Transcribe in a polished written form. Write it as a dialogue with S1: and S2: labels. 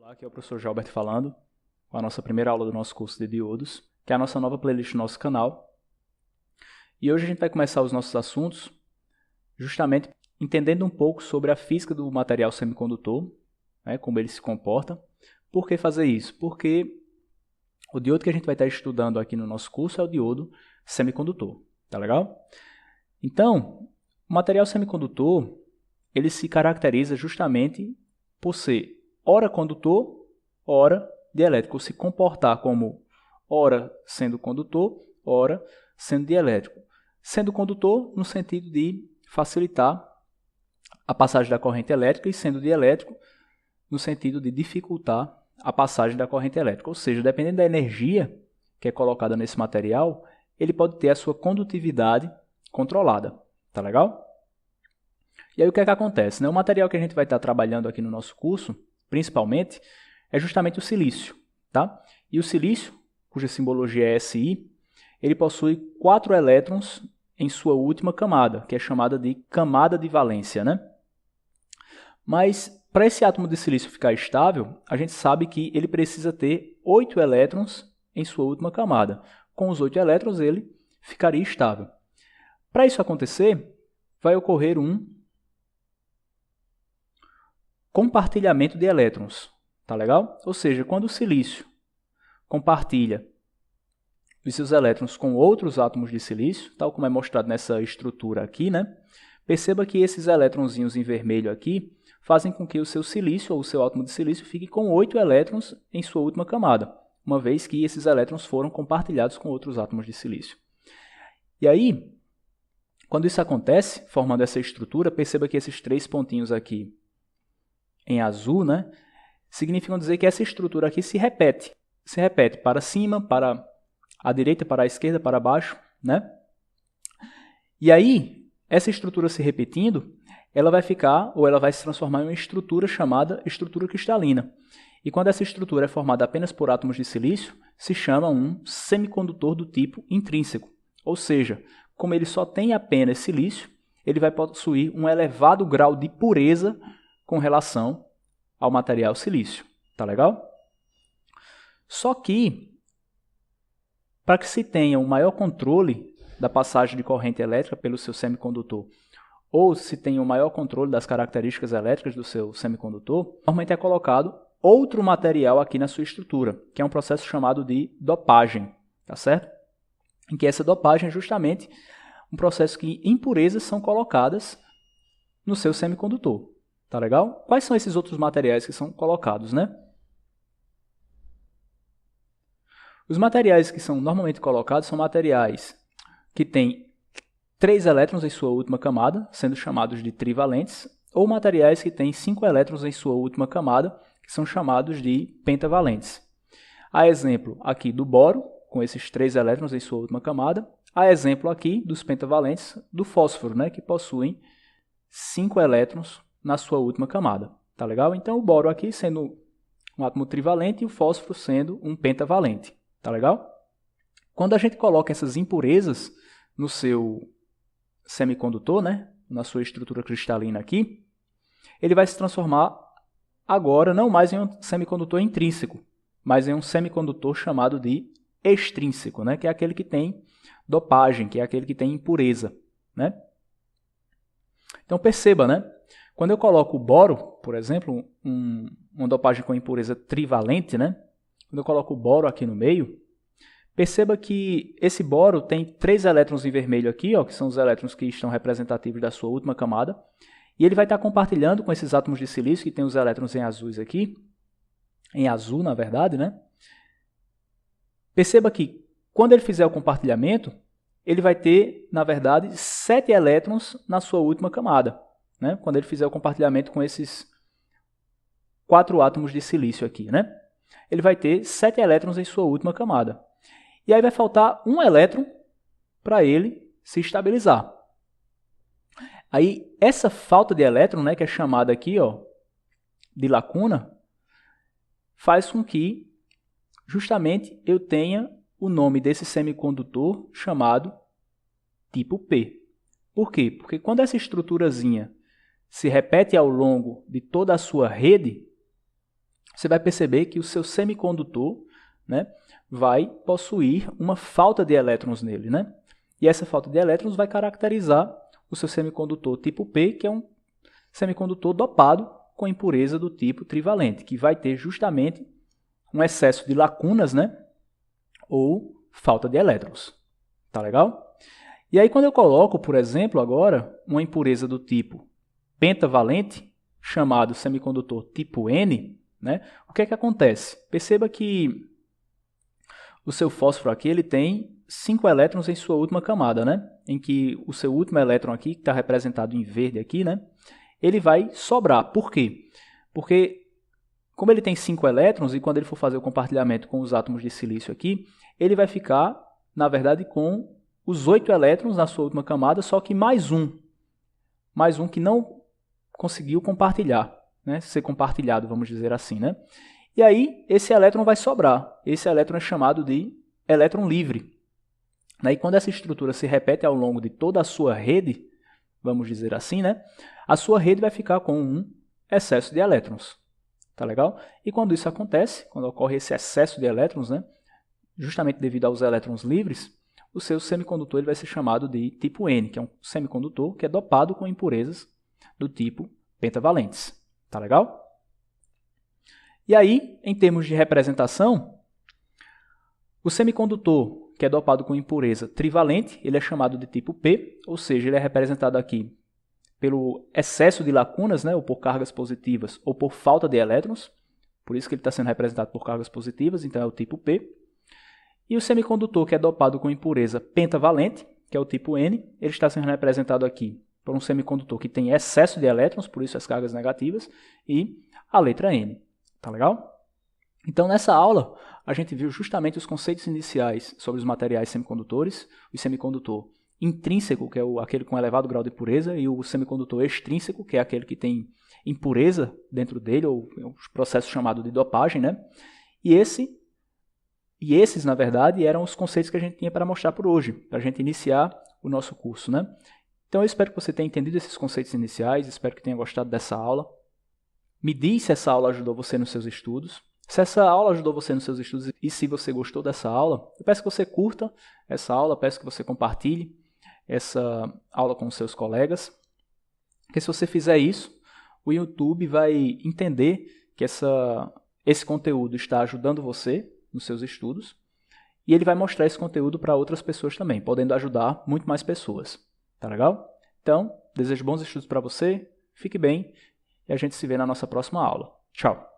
S1: Olá, aqui é o professor Jalbert falando, com a nossa primeira aula do nosso curso de diodos, que é a nossa nova playlist do nosso canal. E hoje a gente vai começar os nossos assuntos justamente entendendo um pouco sobre a física do material semicondutor, como ele se comporta. Por que fazer isso? Porque o diodo que a gente vai estar estudando aqui no nosso curso é o diodo semicondutor, tá legal? Então, o material semicondutor, ele se caracteriza justamente por ser ora condutor, ora dielétrico, ou se comportar como ora sendo condutor, ora sendo dielétrico. Sendo condutor no sentido de facilitar a passagem da corrente elétrica e sendo dielétrico no sentido de dificultar a passagem da corrente elétrica. Ou seja, dependendo da energia que é colocada nesse material, ele pode ter a sua condutividade controlada. Tá legal? E aí o que é que acontece? O material que a gente vai estar trabalhando aqui no nosso curso, principalmente, é justamente o silício. Tá? E o silício, cuja simbologia é Si, ele possui 4 elétrons em sua última camada, que é chamada de camada de valência. Mas, para esse átomo de silício ficar estável, a gente sabe que ele precisa ter 8 elétrons em sua última camada. Com os 8 elétrons, ele ficaria estável. Para isso acontecer, vai ocorrer um compartilhamento de elétrons. Tá legal? Ou seja, quando o silício compartilha os seus elétrons com outros átomos de silício, tal como é mostrado nessa estrutura aqui, perceba que esses elétronzinhos em vermelho aqui fazem com que o seu silício ou o seu átomo de silício fique com 8 elétrons em sua última camada, uma vez que esses elétrons foram compartilhados com outros átomos de silício. E aí, quando isso acontece, formando essa estrutura, perceba que esses 3 pontinhos aqui em azul, significam dizer que essa estrutura aqui se repete. Se repete para cima, para a direita, para a esquerda, para baixo. E aí, essa estrutura se repetindo, ela vai ficar, ou ela vai se transformar em uma estrutura chamada estrutura cristalina. E quando essa estrutura é formada apenas por átomos de silício, se chama um semicondutor do tipo intrínseco. Ou seja, como ele só tem apenas silício, ele vai possuir um elevado grau de pureza com relação ao material silício. Tá legal? Só que, para que se tenha um maior controle da passagem de corrente elétrica pelo seu semicondutor, ou se tenha um maior controle das características elétricas do seu semicondutor, normalmente é colocado outro material aqui na sua estrutura, que é um processo chamado de dopagem. Tá certo? Em que essa dopagem é justamente um processo que impurezas são colocadas no seu semicondutor. Tá legal? Quais são esses outros materiais que são colocados, Os materiais que são normalmente colocados são materiais que têm 3 elétrons em sua última camada, sendo chamados de trivalentes, ou materiais que têm 5 elétrons em sua última camada, que são chamados de pentavalentes. Há exemplo aqui do boro, com esses 3 elétrons em sua última camada. Há exemplo aqui dos pentavalentes do fósforo, que possuem 5 elétrons na sua última camada. Tá legal? Então, o boro aqui sendo um átomo trivalente e o fósforo sendo um pentavalente. Tá legal? Quando a gente coloca essas impurezas no seu semicondutor, na sua estrutura cristalina aqui, ele vai se transformar agora não mais em um semicondutor intrínseco, mas em um semicondutor chamado de extrínseco, que é aquele que tem dopagem, que é aquele que tem impureza. Então perceba, quando eu coloco o boro, por exemplo, uma dopagem com impureza trivalente, quando eu coloco o boro aqui no meio, perceba que esse boro tem 3 elétrons em vermelho aqui, que são os elétrons que estão representativos da sua última camada, e ele vai estar compartilhando com esses átomos de silício, que tem os elétrons em azuis aqui, em azul, na verdade, Perceba que, quando ele fizer o compartilhamento, ele vai ter, na verdade, 7 elétrons na sua última camada, quando ele fizer o compartilhamento com esses 4 átomos de silício aqui, Ele vai ter 7 elétrons em sua última camada. E aí vai faltar um elétron para ele se estabilizar. Aí, essa falta de elétron, que é chamada aqui de lacuna, faz com que justamente eu tenha o nome desse semicondutor chamado tipo P. Por quê? Porque quando essa estruturazinha se repete ao longo de toda a sua rede, você vai perceber que o seu semicondutor, né, vai possuir uma falta de elétrons nele, né? E essa falta de elétrons vai caracterizar o seu semicondutor tipo P, que é um semicondutor dopado com impureza do tipo trivalente, que vai ter justamente um excesso de lacunas, né? Ou falta de elétrons. Tá legal? E aí quando eu coloco, por exemplo, agora, uma impureza do tipo pentavalente, chamado semicondutor tipo N, né? O que é que acontece? Perceba que o seu fósforo aqui ele tem 5 elétrons em sua última camada, né? Em que o seu último elétron aqui, que está representado em verde aqui, né? Ele vai sobrar. Por quê? Porque como ele tem 5 elétrons e quando ele for fazer o compartilhamento com os átomos de silício aqui, ele vai ficar, na verdade, com os 8 elétrons na sua última camada, só que mais um que não conseguiu compartilhar, né? Ser compartilhado, vamos dizer assim, né? E aí, esse elétron vai sobrar. Esse elétron é chamado de elétron livre. E quando essa estrutura se repete ao longo de toda a sua rede, vamos dizer assim, né? A sua rede vai ficar com um excesso de elétrons. Tá legal? E quando isso acontece, quando ocorre esse excesso de elétrons, né? Justamente devido aos elétrons livres, o seu semicondutor ele vai ser chamado de tipo N, que é um semicondutor que é dopado com impurezas do tipo pentavalentes. Tá legal? E aí, em termos de representação, o semicondutor que é dopado com impureza trivalente, ele é chamado de tipo P, ou seja, ele é representado aqui pelo excesso de lacunas, né, ou por cargas positivas, ou por falta de elétrons, por isso que ele está sendo representado por cargas positivas, então é o tipo P. E o semicondutor que é dopado com impureza pentavalente, que é o tipo N, ele está sendo representado aqui por um semicondutor que tem excesso de elétrons, por isso as cargas negativas, e a letra N. Tá legal? Então, nessa aula, a gente viu justamente os conceitos iniciais sobre os materiais semicondutores, o semicondutor intrínseco, que é aquele com elevado grau de pureza, e o semicondutor extrínseco, que é aquele que tem impureza dentro dele, ou os processos chamados de dopagem, né? E esses, na verdade, eram os conceitos que a gente tinha para mostrar por hoje, para a gente iniciar o nosso curso, né? Então, eu espero que você tenha entendido esses conceitos iniciais, espero que tenha gostado dessa aula. Me diz se essa aula ajudou você nos seus estudos. Se essa aula ajudou você nos seus estudos e se você gostou dessa aula, eu peço que você curta essa aula, peço que você compartilhe essa aula com os seus colegas. Porque se você fizer isso, o YouTube vai entender que esse conteúdo está ajudando você nos seus estudos e ele vai mostrar esse conteúdo para outras pessoas também, podendo ajudar muito mais pessoas. Tá legal? Então, desejo bons estudos para você, fique bem e a gente se vê na nossa próxima aula. Tchau!